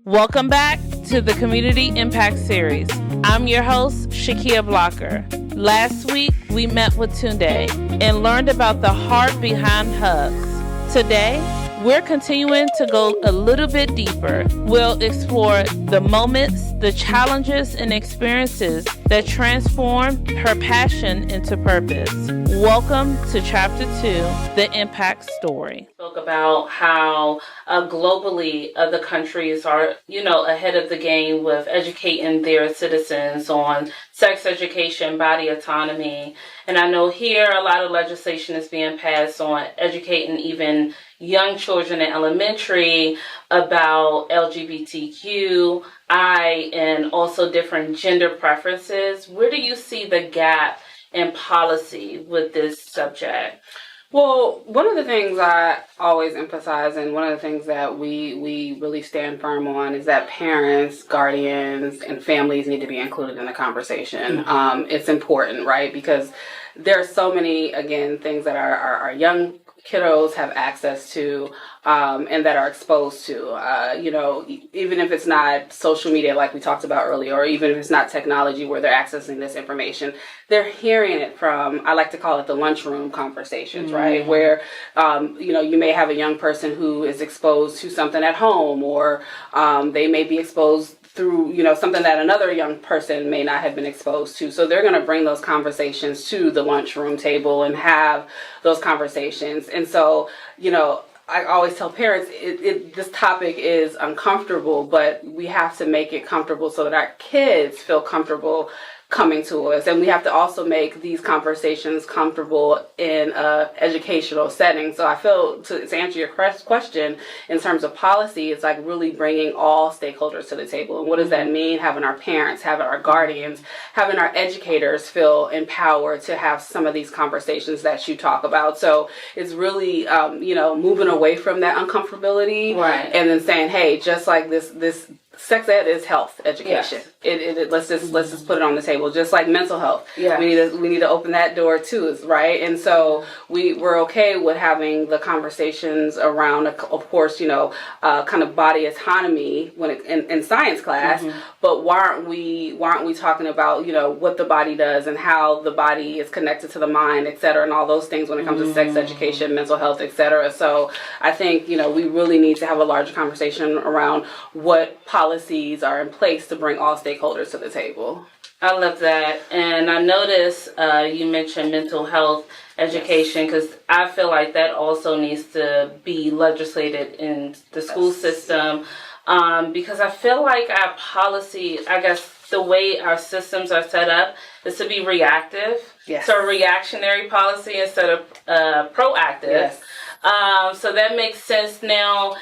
Welcome back to the Community Impact Series. I'm your host, Chakeia Blocker. Last week, we met with Tunde and learned about the heart behind H.U.G.S. Today, we're continuing to go a little bit deeper. We'll explore the moments, the challenges, and experiences that transformed her passion into purpose. Welcome to Chapter 2, The Impact Story. Spoke about how globally other countries are, ahead of the game with educating their citizens on sex education, body autonomy. And I know here a lot of legislation is being passed on educating even young children in elementary about LGBTQI and also different gender preferences. Where do you see the gap in policy with this subject? Well, one of the things I always emphasize and one of the things that we really stand firm on is that parents, guardians, and families need to be included in the conversation. It's important, right? Because there are so many, again, things that our young kiddos have access to and that are exposed to, even if it's not social media like we talked about earlier, or even if it's not technology where they're accessing this information, they're hearing it from, I like to call it the lunchroom conversations, right? Where, you may have a young person who is exposed to something at home, or they may be exposed through, something that another young person may not have been exposed to. So they're going to bring those conversations to the lunchroom table and have those conversations. And so, I always tell parents, this topic is uncomfortable, but we have to make it comfortable so that our kids feel comfortable coming to us. And we have to also make these conversations comfortable in an educational setting. So I feel, to answer your question, in terms of policy, it's like really bringing all stakeholders to the table. And what does that mean? Having our parents, having our guardians, having our educators feel empowered to have some of these conversations that you talk about. So it's really, moving away from that uncomfortability, right? And then saying, hey, just like this sex ed is health education. Yes. Let's just put it on the table. Just like mental health, we need to open that door too, right? And so we're okay with having the conversations around, of course, kind of body autonomy in science class. But why aren't we talking about what the body does and how the body is connected to the mind, et cetera, and all those things when it comes to sex education, mental health, et cetera. So I think we really need to have a larger conversation around what policies are in place to bring all stakeholders to the table. I love that. And I noticed you mentioned mental health education, because I feel like that also needs to be legislated in the school system, because I feel like our policy, I guess the way our systems are set up is to be reactive. Yes. So reactionary policy instead of proactive. Yes. So that makes sense. Now,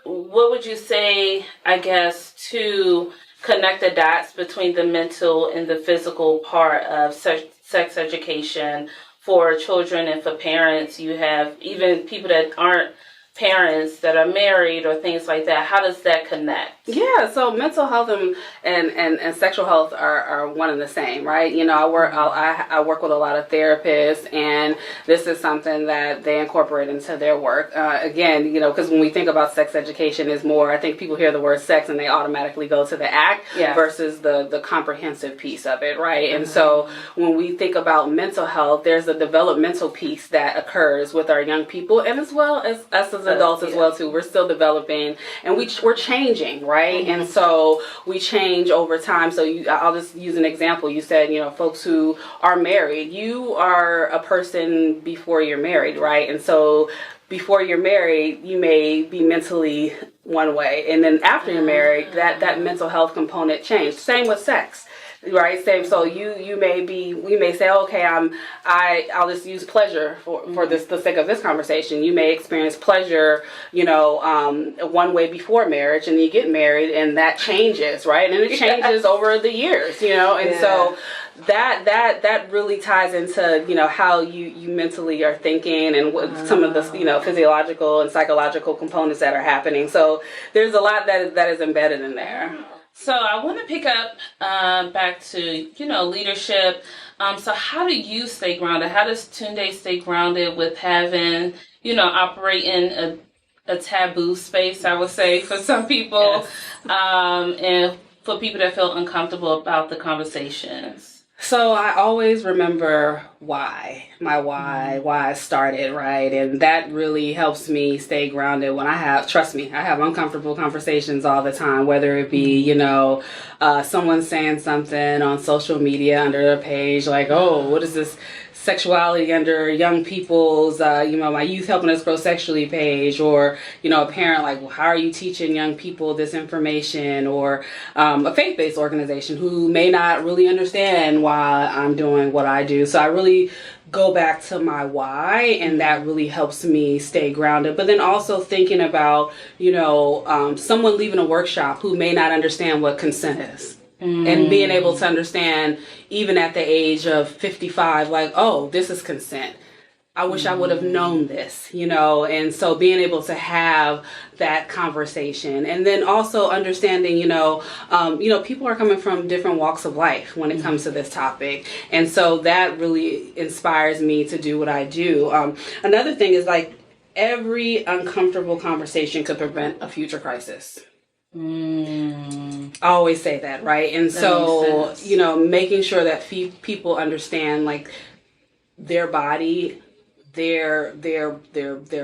what would you say, I guess, to connect the dots between the mental and the physical part of sex education for children and for parents? You have even people that aren't parents that are married or things like that. How does that connect? Yeah, so mental health and sexual health are one and the same, right? I work with a lot of therapists, and this is something that they incorporate into their work. Again, because when we think about sex education, is more, I think people hear the word sex and they automatically go to the act versus the comprehensive piece of it, right? And so when we think about mental health, there's a developmental piece that occurs with our young people, and as well as us as adults as well too. We're still developing, and we're changing, right? And so we change over time. So I'll just use an example. You said, folks who are married, you are a person before you're married, right? And so before you're married, you may be mentally one way, and then after you're married, that mental health component changed. Same with sex. Right, same. So we may say, okay, I'll just use pleasure for the sake of this conversation. You may experience pleasure, one way before marriage, and then you get married, and that changes, right? And it changes over the years, and so that really ties into how you mentally are thinking and what some of the physiological and psychological components that are happening. So there's a lot that is embedded in there. So I want to pick up back to, leadership. So how do you stay grounded? How does Tunde stay grounded with having, operating a taboo space, I would say, for some people, and for people that feel uncomfortable about the conversations. So I always remember why I started, right? And that really helps me stay grounded when trust me, I have uncomfortable conversations all the time, whether it be, someone saying something on social media under their page, like, oh, what is this sexuality under young people's, my youth helping us grow sexually page, or, a parent like, well, how are you teaching young people this information, or a faith-based organization who may not really understand why I'm doing what I do. So I really go back to my why, and that really helps me stay grounded. But then also thinking about, someone leaving a workshop who may not understand what consent is. And being able to understand, even at the age of 55, like, oh, this is consent. I wish I would have known this, and so being able to have that conversation, and then also understanding, people are coming from different walks of life when it comes to this topic. And so that really inspires me to do what I do. Another thing is, like, every uncomfortable conversation could prevent a future crisis. I always say that, right? And so, making sure that people understand, like, their body, their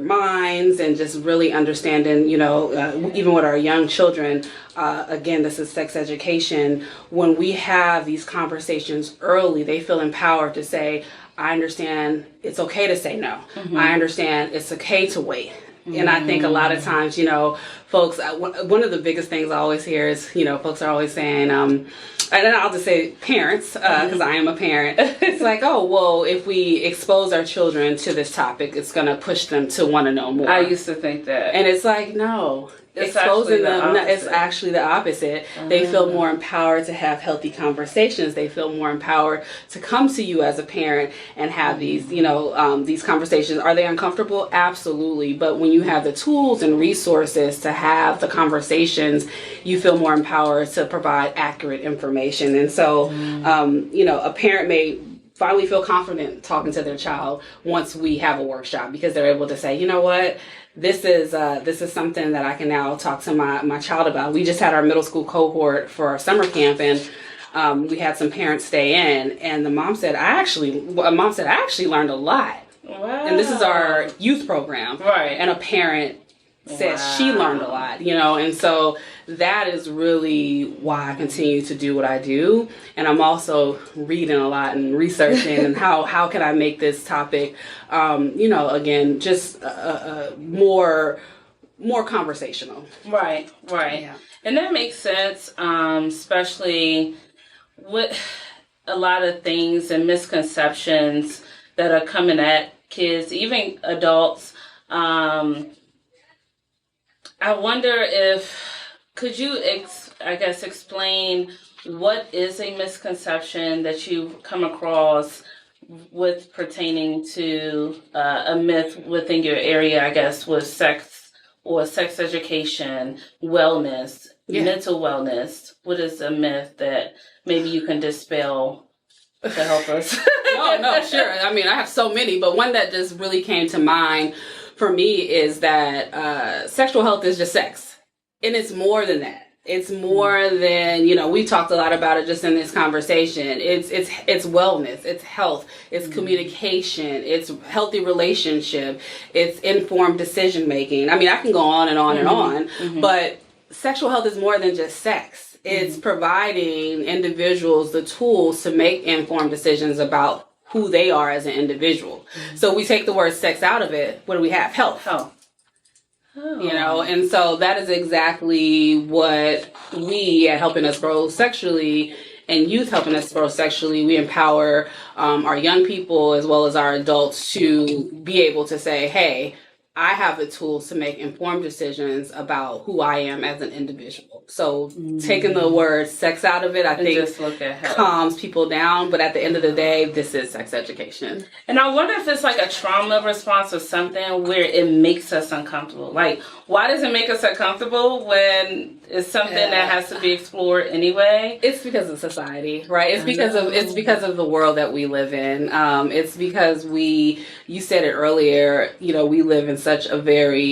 minds, and just really understanding, even with our young children, again, this is sex education. When we have these conversations early, they feel empowered to say, I understand it's okay to say no. I understand it's okay to wait. And I think a lot of times, folks, one of the biggest things I always hear is, folks are always saying, and I'll just say parents, because I am a parent. It's like, oh, well, if we expose our children to this topic, it's going to push them to want to know more. I used to think that. And it's like, no. Exposing them, it's actually the opposite. They feel more empowered to have healthy conversations. They feel more empowered to come to you as a parent and have these, these conversations. Are they uncomfortable? Absolutely. But when you have the tools and resources to have the conversations, you feel more empowered to provide accurate information. And so, a parent may finally feel confident talking to their child once we have a workshop, because they're able to say, you know what? This is something that I can now talk to my child about. We just had our middle school cohort for our summer camp, and we had some parents stay in, and the mom said, I actually learned a lot. Wow. And this is our youth program. Right. And a parent said she learned a lot, and so that is really why I continue to do what I do. And I'm also reading a lot and researching and how can I make this topic, again, just more conversational. Right. Yeah. And that makes sense, especially with a lot of things and misconceptions that are coming at kids, even adults. I wonder could you explain what is a misconception that you've come across with pertaining to a myth within your area, I guess, with sex or sex education, wellness, mental wellness? What is a myth that maybe you can dispel to help us? No, sure. I mean, I have so many, but one that just really came to mind for me is that sexual health is just sex. And it's more than that. It's more than, we talked a lot about it just in this conversation. It's wellness, it's health, it's communication, it's healthy relationship, it's informed decision making. I mean, I can go on and on and on, but sexual health is more than just sex. It's providing individuals the tools to make informed decisions about who they are as an individual. So we take the word sex out of it. What do we have? Health. And so that is exactly what we at Helping Us Grow Sexually and Youth Helping Us Grow Sexually, we empower our young people as well as our adults to be able to say, hey, I have the tools to make informed decisions about who I am as an individual. So taking the word sex out of it, I think just look at calms people down. But at the end of the day, this is sex education. And I wonder if it's like a trauma response or something where it makes us uncomfortable. Like, why does it make us uncomfortable when it's something that has to be explored anyway? It's because of society, right? It's because of the world that we live in. It's because you said it earlier, we live in such a very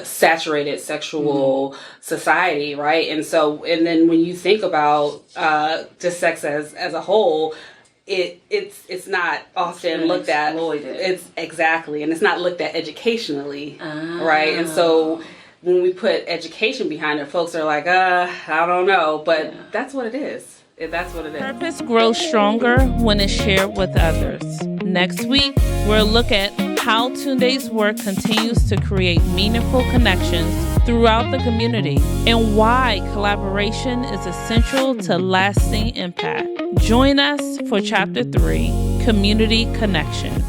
saturated sexual society, right? And then when you think about just sex as a whole, it's not often looked at. It's exactly, and it's not looked at educationally, right? And so when we put education behind it, folks are like, I don't know, but that's what it is. That's what it is. Purpose grows stronger when it's shared with others. Next week, we'll look at how Tunde's work continues to create meaningful connections throughout the community and why collaboration is essential to lasting impact. Join us for Chapter 3, Community Connection.